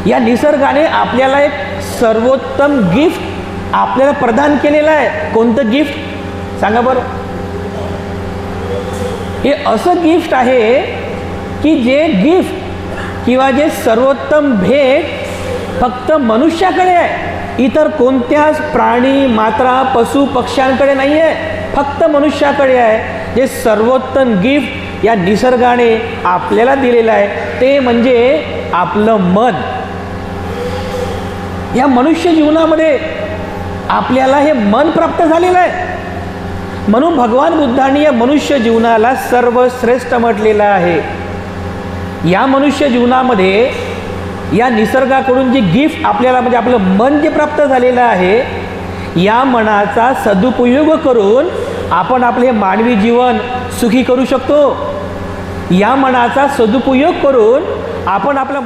या निसर्गाने आपल्याला एक सर्वोत्तम गिफ्ट आपल्याला प्रदान केलेलं आहे. कोणतं गिफ्ट सांगा बरं? हे असं गिफ्ट आहे की जे गिफ्ट किंवा जे सर्वोत्तम भेट फक्त मनुष्याकडे आहे, इतर कोणत्याच प्राणी मात्रा पशु पक्ष्यांकडे नाही आहे, फक्त मनुष्याकडे आहे. जे सर्वोत्तम गिफ्ट या निसर्गाने आपल्याला दिलेलं आहे ते म्हणजे आपलं मन. या मनुष्य जीवनामध्ये आपल्याला हे मन प्राप्त झालेलं आहे. म्हणून भगवान बुद्धांनी या मनुष्य जीवनाला सर्वश्रेष्ठ म्हटलेलं आहे. या मनुष्य जीवनामध्ये या निसर्गाकडून जी गिफ्ट आपल्याला म्हणजे आपलं मन जे प्राप्त झालेलं आहे, या मनाचा सदुपयोग करून आपण आपले मानवी जीवन सुखी करू शकतो. या मनाचा सदुपयोग करून आपण आपलं